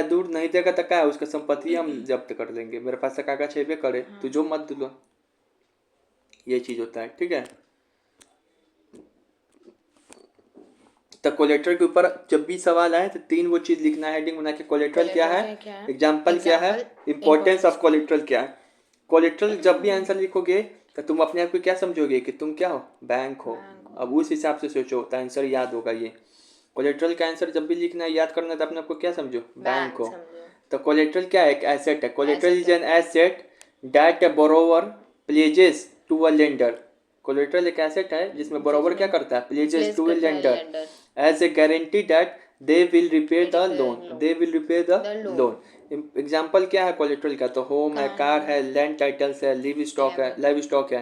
दूर नहीं देगा तो क्या है, उसका संपत्ति हम जब्त कर लेंगे, मेरे पास कागज छेबे करे तो जो मत लो, ये चीज होता है। ठीक है, तो कोलेट्रल के ऊपर जब भी सवाल आए तो तीन वो चीज लिखना है हेडिंग बना के, कोलेट्रल क्या है, एग्जाम्पल क्या है, इंपॉर्टेंस ऑफ कोलेट्रल क्या है। कोलेट्रल जब भी आंसर लिखोगे तो तुम अपने आप को क्या समझोगे कि तुम क्या हो, बैंक हो। अब उस हिसाब से सोचो तो आंसर याद होगा। ये कोलेट्रल का आंसर जब भी लिखना है, याद करना है तो अपने आप को क्या समझो, बैंक हो। तो कोलेट्रल क्या है, एक एसेट है। Collateral is an asset that a borrower pledges to a lender. Collateral एक एसेट है जिसमें बोरोवर क्या करता है, pledges to a lender as a guarantee that they will repay the loan, they will repay the loan। Example क्या है collateral का, तो होम है, कार है, लैंड टाइटल्स है, लाइव स्टॉक है।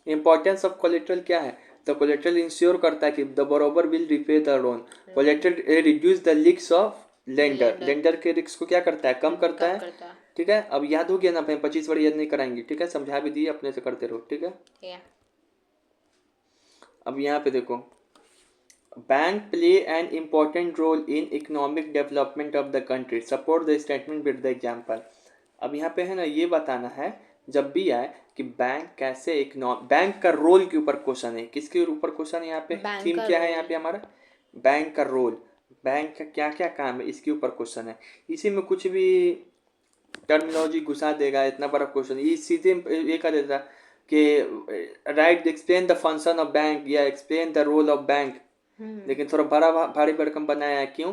इंपॉर्टेंस ऑफ कोलेट्रल क्या है, तो कोलेट्रल इंश्योर करता है कि the borrower will repay the loan. Collateral reduce the risk of lender, lender के रिस्क को क्या करता है, कम करता है। ठीक है, अब याद हो गया ना, 25 बार याद नहीं कराएंगे। ठीक है, समझा भी दिए, अपने से करते रहो। ठीक है, अब यहाँ पे देखो, bank play an important role in economic development of the country, support the statement with the example. अब यहाँ पे है ना, ये बताना है जब भी आए कि बैंक कैसे बैंक का रोल के ऊपर क्वेश्चन है। किसके ऊपर क्वेश्चन है यहाँ पे, थीम क्या है यहाँ पे हमारा, बैंक का रोल, बैंक का क्या क्या काम है, इसके ऊपर क्वेश्चन है। इसी में कुछ भी टर्मिनोलॉजी घुसा देगा, इतना बड़ा क्वेश्चन ये सीधे ये कर देता कि write explain the function of bank या explain the role of bank. लेकिन थोड़ा बड़ा भारी भरकम बनाया है, क्यों,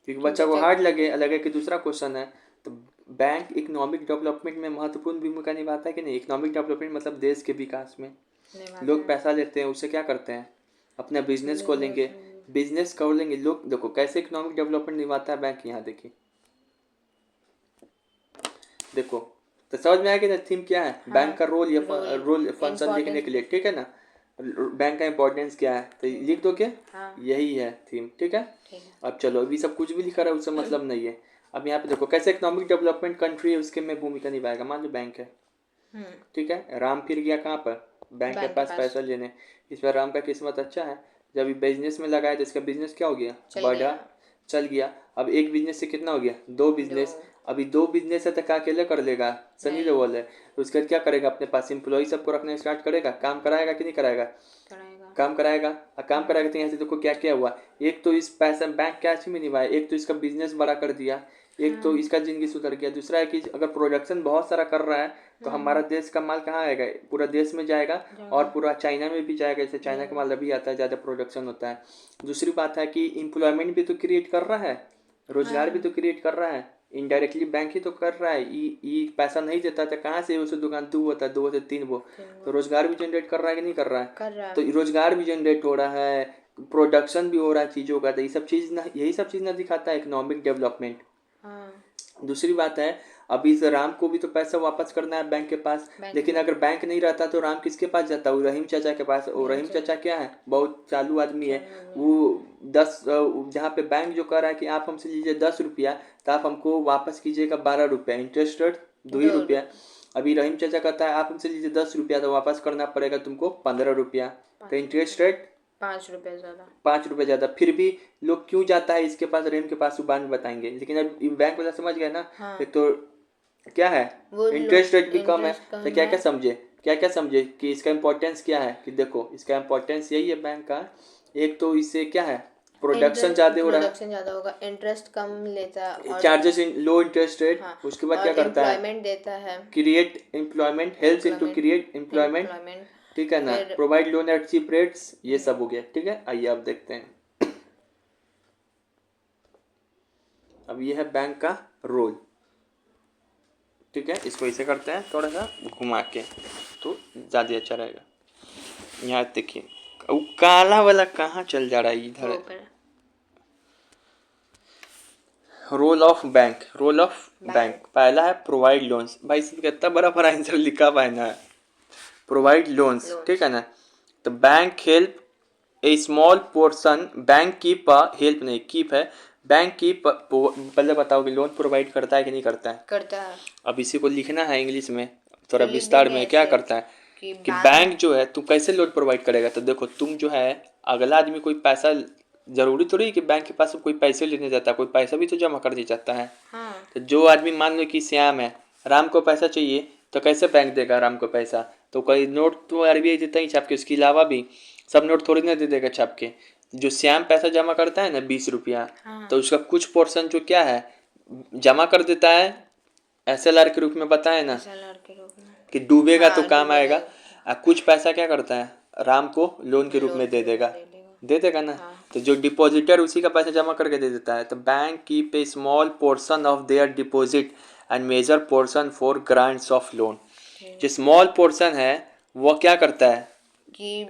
क्योंकि बच्चा को हार्ड लगे कि दूसरा क्वेश्चन है। तो बैंक इकोनॉमिक डेवलपमेंट में महत्वपूर्ण भूमिका निभाता है कि नहीं। इकोनॉमिक डेवलपमेंट मतलब देश के विकास में लोग पैसा लेते हैं, उससे क्या करते हैं, अपना बिजनेस खोलेंगे, बिजनेस खोलेंगे लोग। देखो कैसे इकोनॉमिक डेवलपमेंट निभाता है बैंक, यहाँ देखिए, देखो तो समझ में आएगा ना थीम क्या है। हाँ, बैंक का रोल या रोल फंक्शन लिखने के लिए। ठीक है ना, बैंक का इंपॉर्टेंस क्या है तो लिख दो क्या, हाँ, यही है थीम। ठीक है, अब चलो, अभी सब कुछ भी लिखा रहा है उससे मतलब नहीं है। अब यहाँ पे देखो कैसे इकोनॉमिक डेवलपमेंट कंट्री है उसके में भूमिका निभाएगा। मान लो बैंक है, ठीक है, राम फिर गया कहाँ पर, बैंक के पास पैसा लेने। इस बार राम का किस्मत अच्छा है, जब बिजनेस में लगाया तो इसका बिजनेस क्या हो गया, बढ़ा, चल गया। अब एक बिजनेस से कितना हो गया, दो बिजनेस। अभी दो बिजनेस है तो क्या अकेले कर लेगा, सनी देओल है, तो उसके बाद क्या करेगा, अपने पास एम्प्लॉय सबको रखना स्टार्ट करेगा, काम कराएगा कि नहीं कराएगा, काम कराएगा। और काम कराएगा तो यहाँ से देखो क्या क्या हुआ, एक तो इस पैसा बैंक कैश में निभाया, एक तो इसका बिजनेस बड़ा कर दिया, एक तो इसका जिंदगी सुधर गया। दूसरा है कि अगर प्रोडक्शन बहुत सारा कर रहा है तो हमारा देश का माल कहाँ आएगा, पूरा देश में जाएगा और पूरा चाइना में भी जाएगा, जैसे चाइना का माल अभी आता है, ज़्यादा प्रोडक्शन होता है। दूसरी बात है कि एम्प्लॉयमेंट भी तो क्रिएट कर रहा है, रोजगार भी तो क्रिएट कर रहा है, इनडायरेक्टली बैंक ही तो कर रहा है। ये पैसा नहीं देता तो कहाँ से उसे दुकान दो होता है, 2 से 3 वो, तो रोजगार भी जनरेट कर रहा है कि नहीं कर रहा है, तो रोजगार भी जनरेट हो रहा है, प्रोडक्शन भी हो रहा है चीज़ों का। तो ये सब चीज़ ना, यही सब चीज़ ना दिखाता है इकोनॉमिक डेवलपमेंट। दूसरी बात है, अभी से राम को भी तो पैसा वापस करना है बैंक के पास, लेकिन अगर बैंक नहीं रहता तो राम किसके पास जाता, वो रहीम चाचा के पास। वो रहीम चाचा क्या है, बहुत चालू आदमी है। वो 10 जहाँ पे बैंक जो कह रहा है कि आप हमसे लीजिए 10 रुपया तो आप हमको वापस कीजिएगा 12 रुपया, इंटरेस्ट रेट 2 ही रुपया। अभी रहीम चाचा कहता है आप हमसे लीजिए 10 रुपया तो वापस करना पड़ेगा तुमको 15 रुपया, तो इंटरेस्ट रेट 5 रुपये ज़्यादा। फिर भी लोग क्यों जाता है इसके पास, रहीम के पास, वो बाद में बताएंगे। लेकिन अब बैंक वाला समझ गया ना, एक तो क्या है, इंटरेस्ट रेट भी कम है, तो क्या क्या समझे, क्या क्या समझे कि इसका इंपॉर्टेंस क्या है। कि देखो इसका इंपॉर्टेंस यही है बैंक का, एक तो इससे क्या है, प्रोडक्शन ज़्यादा हो रहा है, इंटरेस्ट कम लेता है, charges in low interest rate. उसके बाद क्या करता है, एम्प्लॉयमेंट देता है, create employment, helps into create employment. ठीक है ना, provide loan at cheap rates, ये सब हो गया। ठीक है, आइए अब देखते हैं। अब ये है बैंक का रोल। ठीक है, इसको ऐसे करते हैं थोड़ा सा घुमा के तो ज़्यादा अच्छा रहेगा। यहाँ देखिए वो काला वाला कहाँ चल जा रहा है इधर, role of bank, role of bank पहला है प्रोवाइड लोन्स। भाई इसमें कितना बड़ा बड़ा आंसर लिखा हुआ है ना, प्रोवाइड लोन्स। ठीक है ना, तो bank help a small portion, bank keep, help नहीं कीप है, बैंक कीप, पहले बताओ कि लोन प्रोवाइड करता है कि नहीं करता है, करता है। अब इसी को लिखना है इंग्लिश में थोड़ा विस्तार में, क्या करता है कि बैंक जो है तुम कैसे लोन प्रोवाइड करेगा। तो देखो तुम जो है, अगला आदमी कोई पैसा जरूरी थोड़ी है कि बैंक के पास कोई पैसे लेने जाता है, कोई पैसा भी तो जमा करने जाता है। हाँ तो जो आदमी मान लो कि श्याम है, राम को पैसा चाहिए तो कैसे बैंक देगा राम को पैसा? तो कोई नोट तो आरबीआई देता ही छाप के, उसके अलावा भी सब नोट थोड़ी ना दे देगा छाप के। जो श्याम पैसा जमा करता है ना 20 रुपया, तो उसका कुछ पोर्शन जो क्या है जमा कर देता है SLR के रूप में, बताए ना SLR के रूप में कि डूबेगा तो हाँ, काम आएगा। डूबेगा। कुछ पैसा क्या करता है राम को लोन के रूप में दे देगा, दे देगा ना। तो जो डिपॉजिटर उसी का पैसा जमा करके दे देता है। तो bank keep a small portion of their deposit and major portion for grants of loan. जो स्मॉल पोर्शन है वो क्या करता है कि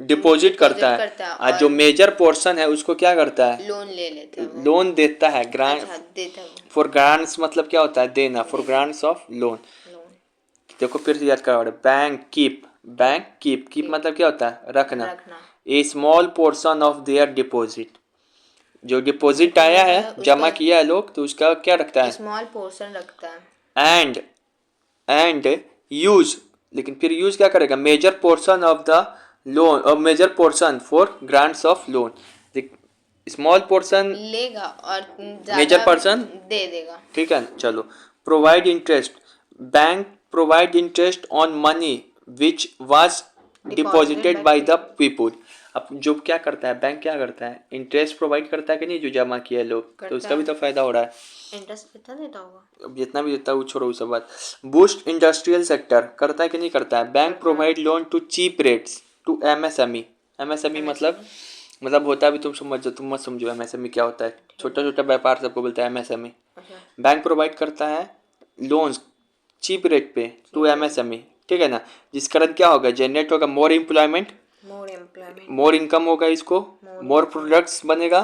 डिपॉजिट करता है, और जो मेजर पोर्शन है उसको क्या करता है लोन ले लेता है, लोन देता है। ग्रांट अच्छा देता है वो। फॉर ग्रांट्स मतलब क्या होता है देना, फॉर ग्रांट्स ऑफ लोन। देखो फिर से याद करो, बैंक कीप मतलब क्या होता है रखना। A small portion of their deposit, जो डिपॉजिट आया है जमा किया है लोग, तो उसका क्या रखता है स्मॉल पोर्शन रखता है। एंड यूज, लेकिन फिर यूज क्या करेगा major portion of the loan और major portion for grants of loan. Small portion लेगा और मेजर पोर्शन दे देगा। ठीक है चलो। Provide interest, bank provide interest on money which was deposited by the people. अब जो क्या करता है बैंक, क्या करता है इंटरेस्ट प्रोवाइड करता है कि नहीं, जो जमा किया है लोग, तो उसका भी तो फायदा हो रहा है। इंटरेस्ट कितना देता होगा? अब जितना भी देता है वो छोड़ो, सब बात। बूस्ट इंडस्ट्रियल सेक्टर करता है कि नहीं करता है? Bank provide loan to cheap rates to MSME। MSME मतलब होता है, भी तुम समझो, तुम मत समझो MSME क्या होता है, छोटा छोटा व्यापार सबको बोलता है MSME। बैंक प्रोवाइड करता है लोन्स चीप रेट पे टू MSME, ठीक है ना। जिस कारण क्या होगा जनरेट होगा मोर एम्प्लॉयमेंट, मोर इनकम होगा इसको, मोर प्रोडक्ट्स बनेगा,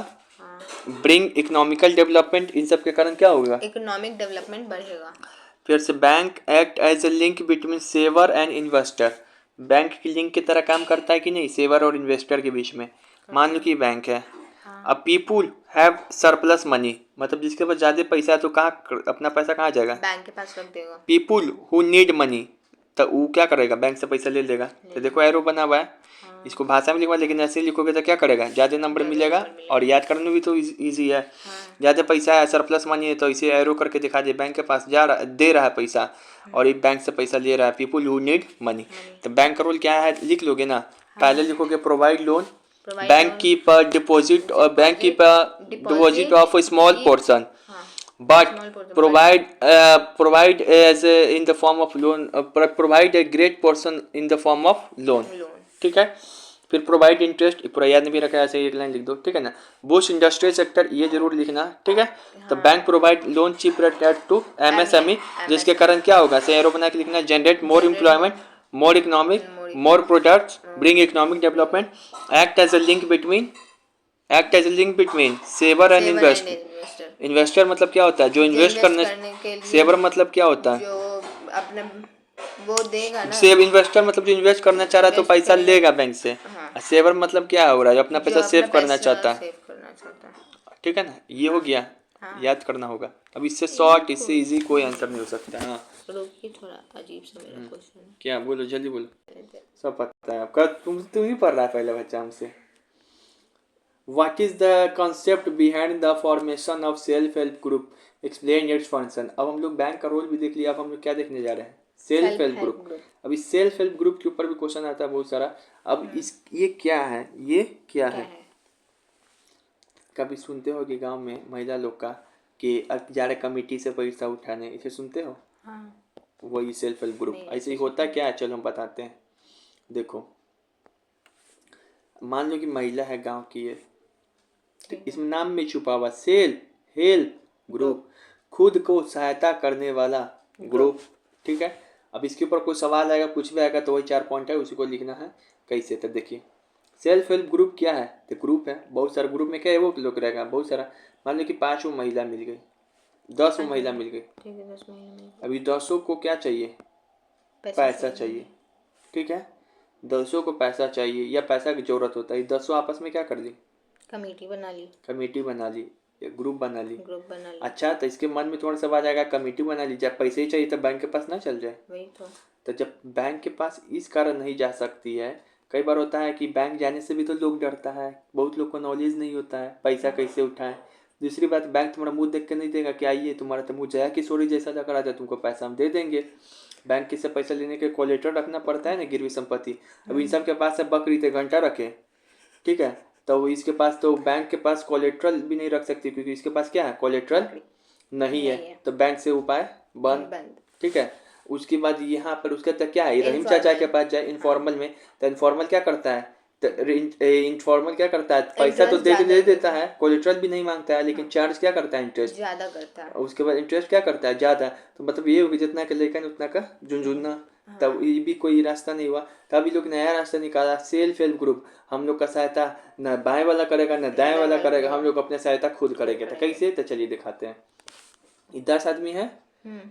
ब्रिंग इकोनॉमिकल डेवलपमेंट। इन सब के कारण क्या होगा इकोनॉमिक डेवलपमेंट बढ़ेगा। फिर से bank act as a link between saver and investor. Bank की लिंक की तरह काम करता है कि नहीं सेवर और इन्वेस्टर के बीच में। मान लो कि बैंक है, अब पीपुल हैव सरप्लस मनी, मतलब जिसके पास ज्यादा पैसा है तो कहाँ अपना पैसा कहाँ जाएगा बैंक के पास रख देगा। पीपुल हु नीड मनी, तो वो क्या करेगा बैंक से पैसा ले लेगा। तो देखो एरो बना हुआ है, इसको भाषा में लिखवा, लेकिन ऐसे लिखोगे तो क्या करेगा ज्यादा नंबर मिलेगा और याद करने में भी तो इजी है। ज्यादा पैसा है सरप्लस मनी है तो इसे एरो करके दिखा दे बैंक के पास जा रहा दे रहा है पैसा और ये बैंक से पैसा ले रहा है, पीपुल हु नीड मनी। तो बैंक का रोल क्या है लिख लोगे ना, पहले लिखोगे provide loan, bank keep deposit और bank keep deposit of small portion but provide as in the form of loan, provide a great portion in the form of loan, ठीक है। फिर प्रोवाइड इंटरेस्ट पूरा याद नहीं भी रखा है, ऐसे एक लाइन लिख दो, ठीक है ना। बूस्ट इंडस्ट्रियल सेक्टर ये जरूर लिखना, ठीक है। तो bank provide loan cheap rate to MSME, जिसके कारण क्या होगा से एरो बना के लिखना, generate more employment, more economic, more products, bring economic development, act as a link between saver and investor मतलब क्या होता है जो इन्वेस्ट करने के लिए, सेवर मतलब क्या होता है जो अपने वो देगा ना, सेव इन्वेस्टर मतलब जो इन्वेस्ट करना चाह रहा है तो पैसा लेगा बैंक से। सेवर मतलब क्या हो रहा है जो अपना पैसा सेव करना चाहता है, ठीक है ना। ये हो गया, याद करना होगा। अब इससे शॉर्ट इससे इजी कोई आंसर नहीं हो सकता। हाँ थोड़ा अजीब सा मेरा क्वेश्चन है। क्या बोलो जल्दी बोलो, सब पता है आपका, तुम ही पढ़ रहा है पहले बच्चा हमसे। What is the concept behind the formation of self-help group? Explain its function. अब हम लोग बैंक का रोल भी देख लिया, अब हम लोग क्या देखने जा रहे हैं सेल्फ हेल्प ग्रुप। अब इस सेल्फ हेल्प ग्रुप के ऊपर भी क्वेश्चन आता है बहुत सारा। अब इस ये क्या है, ये क्या है? कभी सुनते हो कि गांव में महिला लोग का कि जा रहे कमेटी से पैसा उठाने, इसे सुनते हो? वही सेल्फ हेल्प ग्रुप। ऐसे ही होता क्या है चलो हम बताते हैं। देखो मान लो कि महिला है गांव की है, तो इसमें नाम में छुपा हुआ सेल्फ हेल्प ग्रुप, खुद को सहायता करने वाला ग्रुप, ठीक है। अब इसके ऊपर कोई सवाल आएगा कुछ भी आएगा तो वही 4 पॉइंट है, उसी को लिखना है कैसे। तो देखिए सेल्फ हेल्प ग्रुप क्या है, तो ग्रुप है बहुत सारा, ग्रुप में क्या है वो लोग रहेगा बहुत सारा। मान लो कि 5 महिला मिल गई, 10 महिला मिल गई, अभी 10 को क्या चाहिए पैसा चाहिए, ठीक है। 10 को पैसा चाहिए या पैसा की जरूरत होता है, 10 आपस में क्या कर ली कमेटी बना ली, ग्रुप बना ली। अच्छा तो इसके मन में थोड़ा सा आ जाएगा कमेटी बना ली, जब पैसे ही चाहिए तो बैंक के पास ना चल जाए। वही तो जब बैंक के पास इस कारण नहीं जा सकती है कई बार होता है कि बैंक जाने से भी तो लोग डरता है, बहुत लोग को नॉलेज नहीं होता है पैसा कैसे उठाएं। दूसरी बात, बैंक तुम्हारा मुंह देख के नहीं देगा कि आइए तुम्हारा तो मुंह जया किशोरी जैसा लग रहा था, तुमको पैसा हम दे देंगे। बैंक किससे पैसा लेने के कोलेटरल रखना पड़ता है ना, गिरवी संपत्ति। अब इन सब के पास है बकरी थे घंटा रखे, ठीक है, तो इसके पास तो बैंक के पास कोलेटरल भी नहीं रख सकती, क्योंकि इसके पास क्या है, कोलेटरल नहीं है। तो बैंक से उपाय बंद, ठीक है। उसके बाद यहाँ पर उसका तो क्या है, रहीम चाचा के पास जाए इनफॉर्मल में, तो इनफॉर्मल क्या करता है, इनफॉर्मल क्या करता है, पैसा तो दे देता है, कोलेटरल भी नहीं मांगता है, लेकिन चार्ज क्या करता है, इंटरेस्ट ज्यादा करता है। उसके बाद इंटरेस्ट क्या करता है, ज्यादा। तो मतलब ये होगी जितना का लेकर उतना का झुंझुनना। तब ये भी कोई रास्ता नहीं हुआ, तभी लोग नया रास्ता निकाला, सेल्फ हेल्प ग्रुप। हम लोग का सहायता न बाएं वाला करेगा न दाएं वाला करेगा, हम लोग अपने सहायता खुद करेंगे। तो कैसे, तो चलिए दिखाते हैं। 10 आदमी है,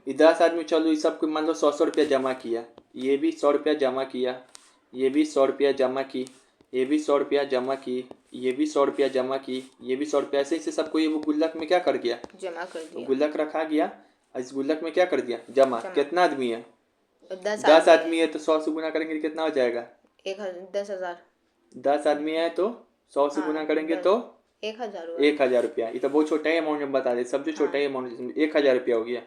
10 आदमी, चलो इस सबको मान लो 100 रुपया जमा किया, ये भी 100 रुपया जमा किया, ये भी 100 रुपया जमा की, ये भी 100 रुपया जमा की, ये भी 100 रुपया जमा की, ये भी 100 रुपया, ऐसे ऐसे सबको ये वो गुल्लक में क्या कर दिया, जमा कर दिया, गुल्लक रखा गया, इस गुल्लक में क्या कर दिया, जमा। कितना आदमी है, 10 आदमी है, तो 100 से गुना करेंगे तो कितना हो जाएगा, 10,000। 10 आदमी है तो 100 से गुना करेंगे तो 1,000 रुपया। ये तो बहुत छोटा ही अमाउंट में बता दे, सबसे छोटा ही अमाउंट 1,000 रुपया हो गया।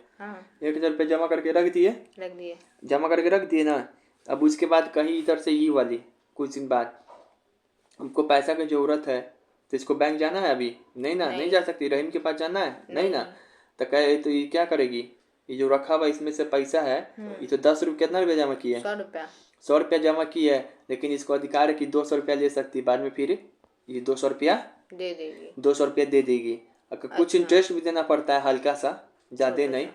1,000 रुपया जमा करके रख दिए, जमा करके रख दिए ना। अब उसके बाद कहीं इधर से ये वाली कुछ दिन बाद हमको पैसा की जरूरत है, तो इसको बैंक जाना है अभी, नहीं ना, नहीं जा सकती, रहीम के पास जाना है, नहीं ना। तो कहे तो ये क्या करेगी, ये जो रखा हुआ इसमें से पैसा है, ये तो 10 रुपया, कितना रुपया जमा किया है, 100 रुपया जमा की है, लेकिन इसको अधिकार है कि 200 रुपया ले सकती है, बाद में फिर ये 200 रुपया दे देगी, 200 रुपया दे देगी। कुछ इंटरेस्ट भी देना पड़ता है, हल्का सा, ज्यादा नहीं,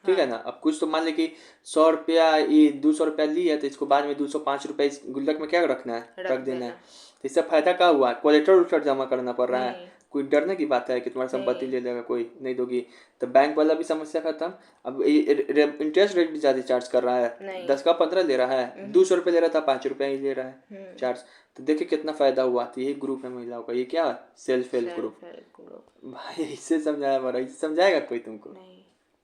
ठीक है ना। अब कुछ तो मान ले कि 100 रुपया, ये 200 रुपया ली है, तो इसको बाद में 205 रुपया इस गुल्लक में क्या रखना है, रख देना है। तो इससे फायदा क्या हुआ, कोलेटरल जमा करना पड़ रहा है, कोई डरने की बात है कि तुम्हारा संपत्ति ले लेगा कोई, नहीं दोगी। तो बैंक वाला भी समस्या खत्म। अब इंटरेस्ट रेट भी ज्यादा चार्ज कर रहा है, 10 का 15 ले रहा है, 200 रुपये ले रहा था, 5 रुपया ही ले रहा है चार्ज। तो देखिए कितना फायदा हुआ। तो यही ग्रुप है महिलाओं का, ये क्या सेल्फ हेल्प ग्रुप। भाई इससे समझाया बड़ा, इससे समझाएगा कोई तुमको,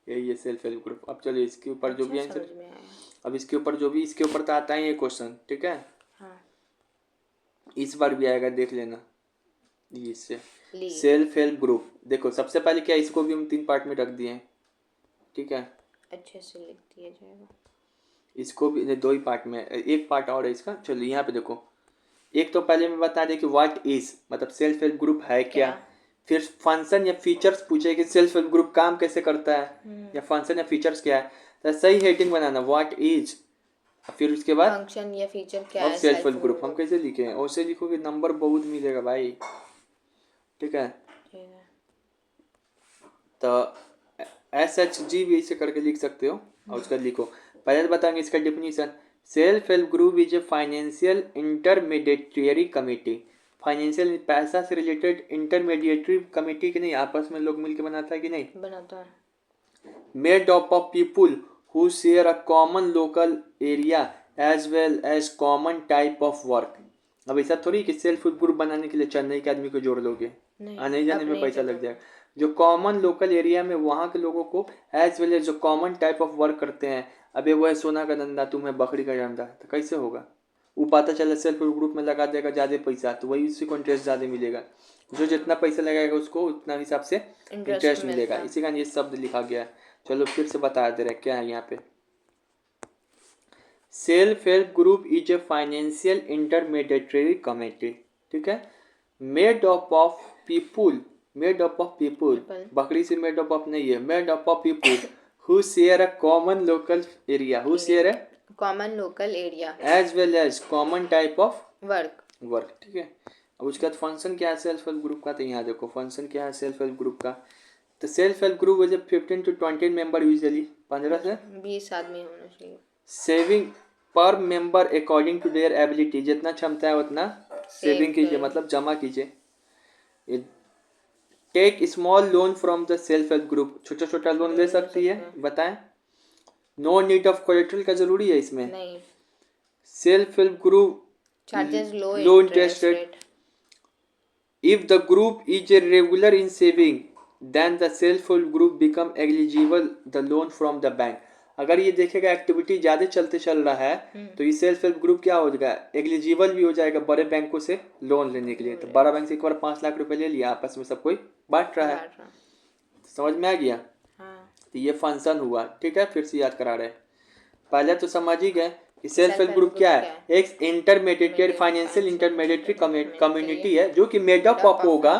यही है सेल्फ हेल्प ग्रुप। अब चलो इसके ऊपर जो भी आंसर, अब इसके ऊपर जो भी, इसके ऊपर तो आता है ये क्वेश्चन, ठीक है, इस बार भी आएगा, देख लेना। इससे सेल्फ हेल्प ग्रुप, देखो सबसे पहले क्या, इसको भी हम 3 पार्ट में रख दिए हैं, ठीक है, अच्छे से लिख दिया जाएगा। इसको भी 2 ही पार्ट में, एक पार्ट और है इसका। चलो यहाँ पे देखो, एक तो पहले मैं बता दें कि व्हाट इज, मतलब सेल्फ हेल्प ग्रुप है क्या, फिर फंक्शन या फीचर्स पूछे कि सेल्फ हेल्प ग्रुप काम कैसे करता है, या फंक्शन या फीचर्स क्या है। तो सही हेडिंग बनाना, व्हाट इज, फिर उसके बाद फंक्शन या फीचर क्या है, सेल्फ हेल्प ग्रुप। हम कैसे लिखे हैं, वैसे लिखोगे नंबर बहुत मिलेगा भाई, ठीक है। तो SHG भी इसे करके लिख सकते हो, और उसका लिखो। पहले बताएंगे इसका definition. Self help group is a financial intermediary committee. Financial, पैसा से रिलेटेड इंटरमीडिएटरी कमेटी की नहीं, आपस में लोग मिलकर बनाता है कि नहीं, बनाता है। Made up of people who share a common local area as well as common type of work। अब ऐसा थोड़ी कि सेल्फ हेल्प ग्रुप बनाने के लिए चेन्नई के आदमी को जोड़ लोगे, आने जाने में पैसा लग जाएगा। जो कॉमन लोकल एरिया में वहाँ के लोगों को एज वेल एज जो कॉमन टाइप ऑफ वर्क करते हैं। अबे वो है सोना का धंधा, तुम है बकरी का धंधा, तो कैसे होगा। वो पता चला सेल्फ हेल्प ग्रुप में लगा देगा ज़्यादा पैसा, तो वही उसी को इंटरेस्ट ज़्यादा मिलेगा, जो जितना पैसा लगाएगा उसको उतना हिसाब से इंटरेस्ट मिलेगा। इसी कारण ये शब्द लिखा गया है। चलो फिर से बता दे रहे क्या है यहाँ पे। Self help group is a financial intermediary committee, ठीक है, made up of people, made up of people, बकरी से मेड अप ऑफ नहीं है, made up of people who share a common local area, who share a common local area as well as common type of work, ठीक है। अब उसके बाद function क्या है सेल्फ हेल्प ग्रुप का, तो यहाँ देखो फंक्शन क्या है सेल्फ हेल्प ग्रुप का। तो self help group is 15 to 20 member, usually 15 से 20 आदमी होना चाहिए। Saving per member according to their ability, जितना क्षमता है उतना सेविंग कीजिए, मतलब जमा कीजिए। Take small loan from the self help group, छोटा छोटा लोन ले सकती है, बताएं। नो नीड ऑफ कोलेटरल का जरूरी है इसमें नहीं। Self help group charges low interest rate. If the group is a regular in saving then the self help group become eligible the loan from the bank। अगर ये देखेगा activity ज़्यादा चलते चल रहा है तो ये सेल्फ हेल्प ग्रुप क्या हो जाएगा, एलिजिबल भी हो जाएगा बड़े बैंकों से लोन लेने के लिए। तो बड़ा बैंक से एक बार 5 लाख रुपए ले लिया, आपस में सब कोई बांट रहा है। समझ में आ गया? तो ये फंक्शन हुआ, ठीक है। फिर से याद करा रहे हैं, पहले तो समझ ही गए कि सेल्फ हेल्प ग्रुप क्या है। एक इंटरमीडिएट फाइनेंशियल इंटरमीडिएटरी कम्युनिटी है जो कि मेड अप ऑफ होगा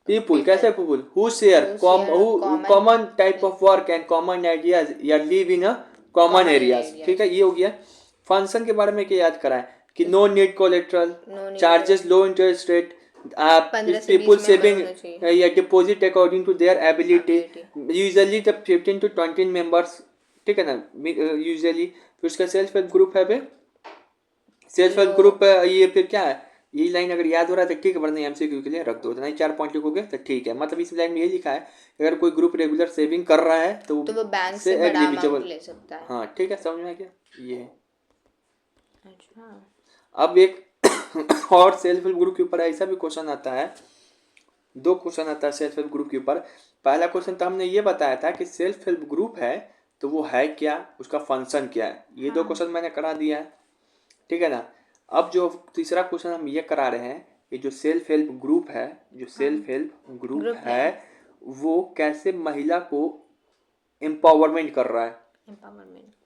पीपुल कैसे people who share common type of work and common ideas या live in a common areas. ठीक है, ये हो गया। फंक्शन के बारे में क्या याद करा है कि no need collateral, charges low interest rate, people saving या deposit according to their ability, usually the 15 to 20 members. ठीक है ना, यूजुअली। फिर उसका सेल्फ हेल्प ग्रुप है, सेल्फ हेल्प ग्रुप ये फिर क्या है, यही लाइन अगर याद हो रहा है तो ठीक है, वरना एमसीक्यू के लिए रख दो, नहीं 4 पॉइंट लिखोगे तो ठीक है। मतलब इस लाइन में ये लिखा है अगर कोई ग्रुप रेगुलर सेविंग कर रहा है तो वो बैंक से बड़ा अमाउंट ले सकता है। हाँ ठीक है, समझ में आ गया ये। अच्छा, अब एक और सेल्फ हेल्प ग्रुप के ऊपर ऐसा भी क्वेश्चन आता है, 2 क्वेश्चन आता है सेल्फ हेल्प ग्रुप के ऊपर। पहला क्वेश्चन तो हमने ये बताया था कि सेल्फ हेल्प ग्रुप है तो वो है क्या, उसका फंक्शन क्या है। ये 2 क्वेश्चन मैंने करा दिया है, ठीक है ना। अब जो तीसरा क्वेश्चन हम ये करा रहे हैं कि जो सेल्फ हेल्प ग्रुप है, जो सेल्फ हेल्प ग्रुप है वो कैसे महिला को एम्पावरमेंट कर रहा है,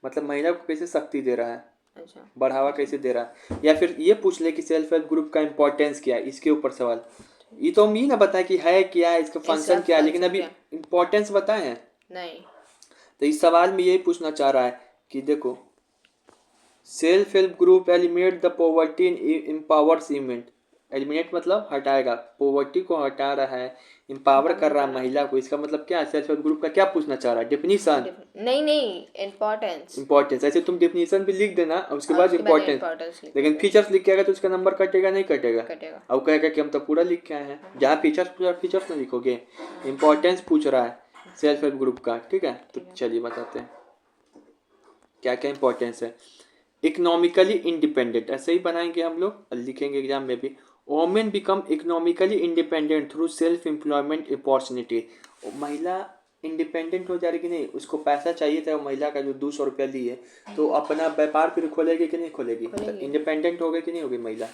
मतलब महिला को कैसे शक्ति दे रहा है, अच्छा, बढ़ावा कैसे दे रहा है। या फिर ये पूछ ले कि सेल्फ हेल्प ग्रुप का इम्पोर्टेंस क्या है, इसके ऊपर सवाल। ये तो हम ये ना बताए कि है क्या, इसका फंक्शन क्या है, लेकिन अभी इम्पोर्टेंस बताए हैं नहीं। तो इस सवाल में यही पूछना चाह रहा है कि देखो self help group eliminate the poverty empowers event. Eliminate मतलब हटाएगा, पॉवर्टी को हटा रहा है, एम्पावर कर रहा है महिला को। इसका मतलब क्या है, सेल्फ हेल्प ग्रुप का क्या पूछना चाह रहा है, डेफिनेशन? नहीं, इम्पोर्टेंस। ऐसे तुम डेफिनेशन भी लिख देना और उसके बाद इम्पोर्टेंस, लेकिन फीचर्स लिख के आएगा तो उसका नंबर कटेगा नहीं कटेगा, अब कहेगा कि हम तो पूरा लिख के आए हैं। जहाँ फीचर्स पूरा फीचर्स नहीं लिखोगे, इम्पोर्टेंस पूछ रहा है सेल्फ हेल्प ग्रुप का। ठीक है, तो चलिए बताते हैं क्या क्या इंपॉर्टेंस है। इकोनॉमिकली इंडिपेंडेंट, ऐसे ही बनाएंगे हम लोग, लिखेंगे एग्जाम में भी। Women become economically independent through self employment opportunity. महिला इंडिपेंडेंट हो जा रही कि नहीं, उसको पैसा चाहिए था, महिला का जो 200 रुपया ली है तो अपना व्यापार फिर खोलेगी कि नहीं खोलेगी, इंडिपेंडेंट हो गई कि नहीं हो गई महिला।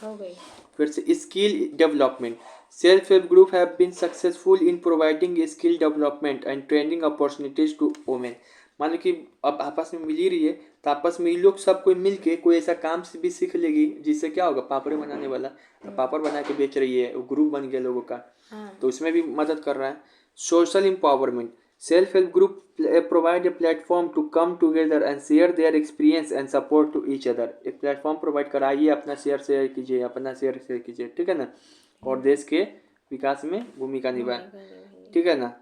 फिर से skill development, self help group have been successful in providing skill development and training opportunities to women. मान लो कि अब आपस में मिल ही रही है तो आपस में ये लोग सब कोई मिल के कोई ऐसा काम से भी सीख लेगी जिससे क्या होगा, पापड़ बनाने वाला तो पापड़ बना के बेच रही है, वो ग्रुप बन गया लोगों का, तो उसमें भी मदद कर रहा है। Social empowerment, self help group provide a platform to come together and share their experience and support to each other. एक प्लेटफॉर्म प्रोवाइड कराइए, अपना शेयर कीजिए, अपना शेयर कीजिए, ठीक है ना, और देश के विकास में भूमिका निभाए, ठीक है ना।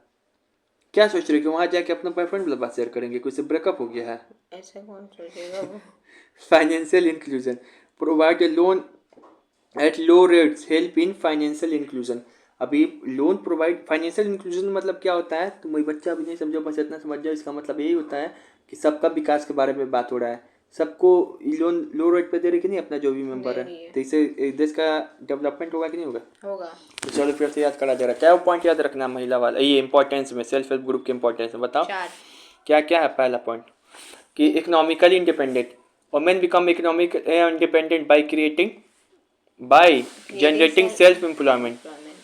क्या सोच रहे हो कि वहाँ जाके अपना बॉयफ्रेंड वाला बात शेयर करेंगे, कोई से ब्रेकअप हो गया है, ऐसा कौन सोचेगा वो। Financial inclusion, provide a loan at low rates, help in financial inclusion. अभी लोन प्रोवाइड, फाइनेंशियल इंक्लूजन मतलब क्या होता है, तुम वही बच्चा अभी नहीं समझो, बस इतना समझ जाओ। इसका मतलब यही होता है कि सबका विकास के बारे में बात हो रहा है, सबको लोन लो रेट पे दे रहे कि नहीं, अपना जो भी मेंबर है, तो इससे देश का डेवलपमेंट होगा कि नहीं होगा। तो चलो फिर से याद करा दे रहा है, क्या पॉइंट याद रखना महिला वाला, ये इंपॉर्टेंस में सेल्फ हेल्प ग्रुप के इंपॉर्टेंस में बताओ क्या क्या है। पहला पॉइंट कि economically independent, women become economic independent by creating by generating self employment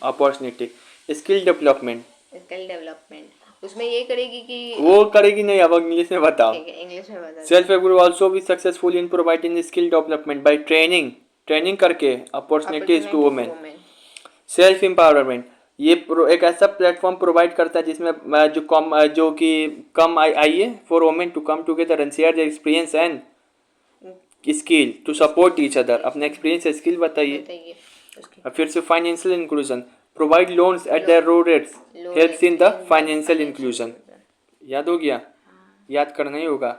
opportunity. Skill development उसमें ये करेगी कि वो करेगी नहीं, अब इंग्लिश में बताओ। इंग्लिश में बता। Self help group also be successful in providing skill development by training करके opportunities to women. Self empowerment, ये एक ऐसा प्लेटफॉर्म प्रोवाइड करता है जिसमें जो कि कम आई है for women to come together and share their experience and skill to support each other. अपने एक्सपीरियंस से स्किल बताइए। फिर से financial inclusion, provide loans at their low rates, helps in the financial inclusion. याद हो गया, याद करना ही होगा,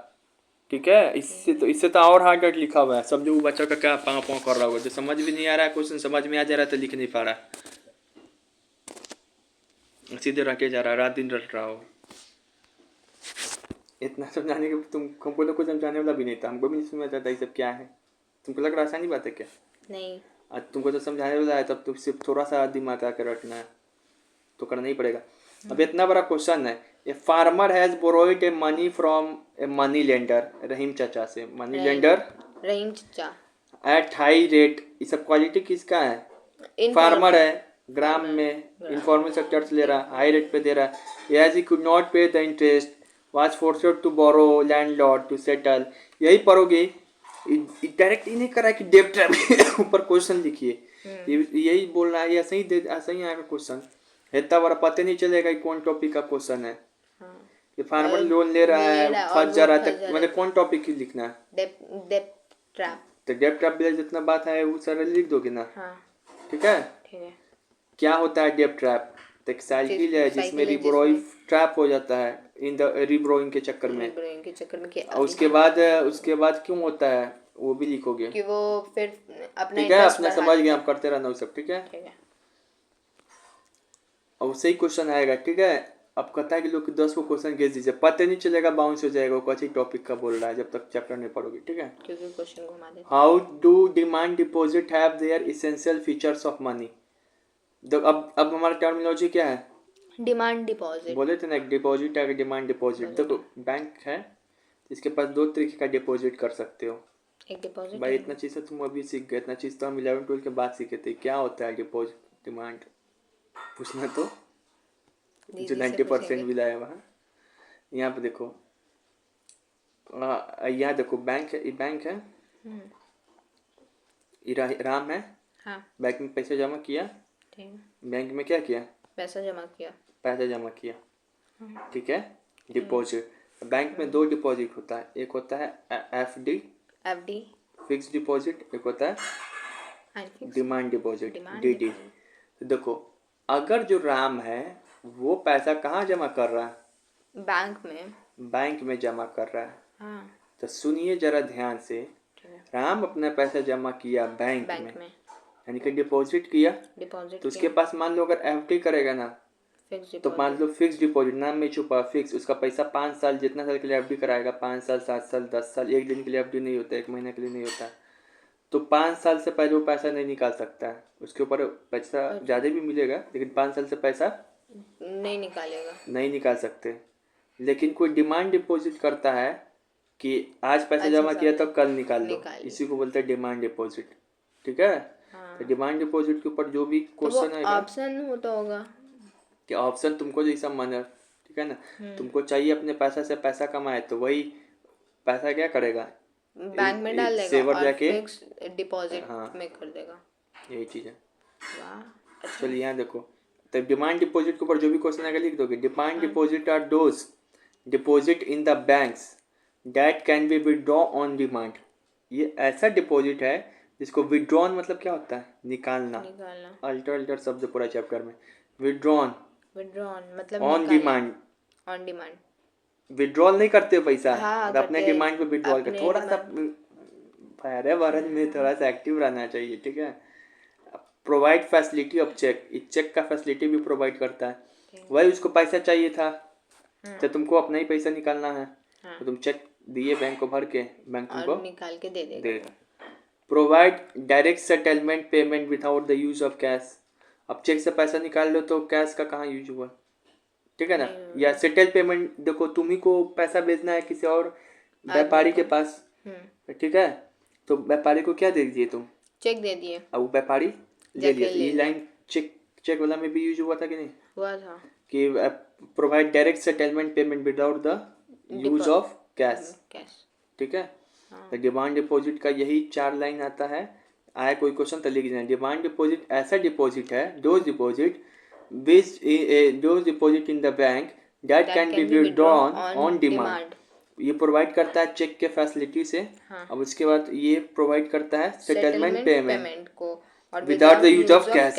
ठीक है। इससे तो और हार्ड लिखा हुआ है, सब जो बच्चा का क्या पाँव कर रहा होगा, जो समझ भी नहीं आ रहा है क्वेश्चन समझ में आ जा रहा है तो लिख नहीं पा रहा है, सीधे रटे जा रहा है, रात दिन रट रहा हो। इतना समझाने के हमको तो कुछ समझाने वाला भी नहीं था, हमको भी नहीं समझ आता ये सब क्या है। तुमको लग रहा आसानी बात है क्या? नहीं, आज तुमको तो समझाने वाला है, तब तो सिर्फ थोड़ा सा दिमाग आकर रटना है तो करना ही पड़ेगा। अब इतना बड़ा क्वेश्चन है, a farmer has borrowed a money from a money lender, Rahim चाचा से, मनी लेंडर रहीम चाचा एट हाई रेट, ये सब क्वालिटी किसका है? फार्मर है, ग्राम में इनफॉर्मल सेक्टर से ले रहा, हाई रेट पे दे रहा है। As he could not pay the interest was forced to borrow landlord to settle, यही पढ़ोगे, डायरेक्ट ही नहीं करा कि डेब्ट ट्रैप ऊपर क्वेश्चन लिखिए, यही बोल रहा है, ऐसा ही आएगा क्वेश्चन। इतना बड़ा पता नहीं चलेगा कि कौन टॉपिक का क्वेश्चन है। ये फार्मर लोन ले रहा है, फंस जा रहा है, मतलब कौन टॉपिक की लिखना है? डेब्ट ट्रैप। तो डेब्ट ट्रैप में जितना बात है वो सारा लिख दोगे ना? ठीक है। क्या होता है डेब्ट ट्रैप? तो एक साइकिल है जिसमें रिब्रोइंग ट्रैप हो जाता है इन द रिब्रोइंग के चक्कर में। उसके बाद क्यों होता है वो भी लिखोगे कि वो फिर अपना, ठीक है, अपना समझ गए, आप करते रहना वो सब, ठीक है। और उससे ही क्वेश्चन आएगा, ठीक है। अब कहता है कि लोग 10 को क्वेश्चन गेस दीजिए, पता नहीं चलेगा, बाउंस हो जाएगा, वो कौन टॉपिक का बोल रहा है जब तक चैप्टर नहीं पढ़ोगे, ठीक है। क्योंकि क्वेश्चन घुमा देते। How do demand deposit have their essential features of money? अब हमारा टर्मिनोलॉजी क्या है? डिमांड डिपॉजिट बोले थे ना, एक डिपॉजिट है, डिमांड डिपॉजिट। देखो बैंक है, इसके पास 2 तरीके का डिपॉजिट कर सकते हो। एक डिपॉजिट भाई इतना चीज़ तो तुम अभी सीख गए, इतना चीज़ तो हम 11-12 के बाद सीखे थे। क्या होता है डिपॉजिट, डिमांड? पूछना तो जो 90% भी लाया वहाँ। यहाँ पे देखो, यहाँ देखो, बैंक है, ये बैंक है, ये राम है, हाँ। बैंक में पैसा जमा किया, बैंक में क्या किया? पैसा जमा किया, ठीक है, डिपॉजिट। बैंक में 2 डिपॉजिट होता है, एक होता है एफडी फिक्स डिपॉजिट, एक होता है डिमांड डिपॉजिट डीडी। तो देखो, अगर जो राम है वो पैसा कहाँ जमा कर रहा है? बैंक में जमा कर रहा है। हाँ। तो सुनिए जरा ध्यान से, राम अपना पैसा जमा किया बैंक में, यानी कि डिपॉजिट किया, तो उसके पास मान लो अगर एफडी करेगा ना, तो मान लो फिक्स डिपॉजिट, नाम में छुपा फिक्स, उसका पैसा 5 साल, जितना साल के लिए एफडी कराएगा, 5 साल, 7 साल, 10 साल, एक दिन के लिए एफडी नहीं होता, 1 महीने के लिए नहीं होता, तो 5 साल से पहले वो पैसा नहीं निकाल सकता है। उसके ऊपर पैसा ज़्यादा भी मिलेगा, लेकिन 5 साल से पैसा नहीं निकाल सकते। लेकिन कोई डिमांड डिपॉजिट करता है कि आज पैसा जमा किया तो कल निकाल लो, इसी को बोलते हैं डिमांड डिपॉजिट, ठीक है। तो डिमांड डिपॉजिट के ऊपर जो भी क्वेश्चन आएगा, ऑप्शन होता होगा कि ऑप्शन तुमको जैसा मन है, ठीक है ना, तुमको चाहिए अपने पैसा से पैसा कमाए, तो वही पैसा क्या करेगा, बैंक में डाल देगा, सेवर और जाके फिक्स डिपॉजिट में कर देगा। यही चीज़ है। चलिए यहाँ देखो, तो डिमांड डिपॉजिट के ऊपर जो भी क्वेश्चन आएगा लिख दोगे। Demand deposit are those deposit in the banks that can be withdraw on demand. ये ऐसा डिपॉजिट है जिसको विड्रॉन मतलब क्या होता है? निकालना। अल्टर शब्द पूरा चैप्टर में। विड्रॉन मतलब ऑन डिमांड। विड्रॉल नहीं करते हो पैसा, हाँ, अपने डिमांड पे विड्रॉल कर। थोड़ा सा पर्यावरण में थोड़ा सा एक्टिव रहना चाहिए, ठीक है। प्रोवाइड फैसिलिटी ऑफ चेक, इस चेक का फैसिलिटी भी प्रोवाइड करता है। वही उसको पैसा चाहिए था, तो तुमको अपना ही पैसा निकालना है, तो तुम चेक दिए बैंक को, भर के बैंक तुमको निकाल के दे देगा। Provide direct settlement payment without the use of cash. अब चेक से पैसा निकाल लो तो कैश का कहाँ यूज हुआ, ठीक है ना। या सेटल पेमेंट, देखो तुम्ही को पैसा भेजना है किसी और व्यापारी के पास, ठीक है, तो व्यापारी को क्या दे दिए तुम? चेक दे दिए, अब वो व्यापारी ले लिया। ये लाइन चेक वाला में भी यूज हुआ था कि नहीं? हुआ था, कि provide direct settlement payment without the use of cash, ठीक है। तो डिमांड डिपॉजिट का यही 4 लाइन आता है। आया कोई क्वेश्चन तो लिख देना। डिमांड डिपॉजिट ऐसा डिपॉजिट है, those deposit in the bank that can be withdrawn on demand. ये प्रोवाइड करता है चेक के फैसिलिटी से। अब उसके बाद ये प्रोवाइड करता है सेटलमेंट पेमेंट को without the use of cash.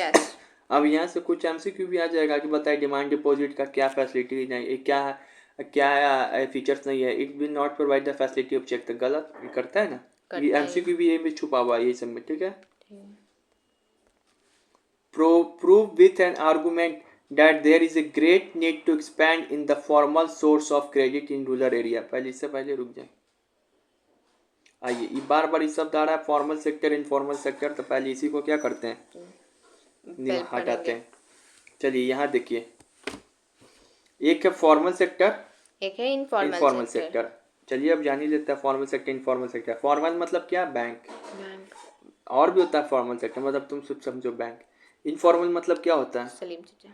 अब यहाँ से कुछ एमसीक्यू भी आ जाएगा कि बताए डिमांड डिपॉजिट का क्या फैसिलिटी नहीं, क्या फीचर्स नहीं है। It will not provide the facility of cheque, तो गलत करता है ना, ये एमसीक्यू भी ये भी छुपा हुआ है ये सब में, ठीक है। Prove with an argument that there is a great need to expand in the formal source of credit in rural area। इससे पहले रुक जाए, आइए, ये बार ये शब्द आ रहा है, फॉर्मल सेक्टर, इनफॉर्मल सेक्टर, तो पहले इसी को क्या करते हैं, हटाते हैं। चलिए यहाँ देखिए, एक है फॉर्मल सेक्टर, एक है इनफॉर्मल इनफॉर्मल सेक्टर। सेक्टर। चलिए अब जान ही लेते हैं formal sector informal sector. Formal मतलब क्या? बैंक। बैंक। और भी होता है फॉर्मल सेक्टर, मतलब तुम सिर्फ समझो बैंक। इनफॉर्मल मतलब क्या होता है? सलीम चाचा,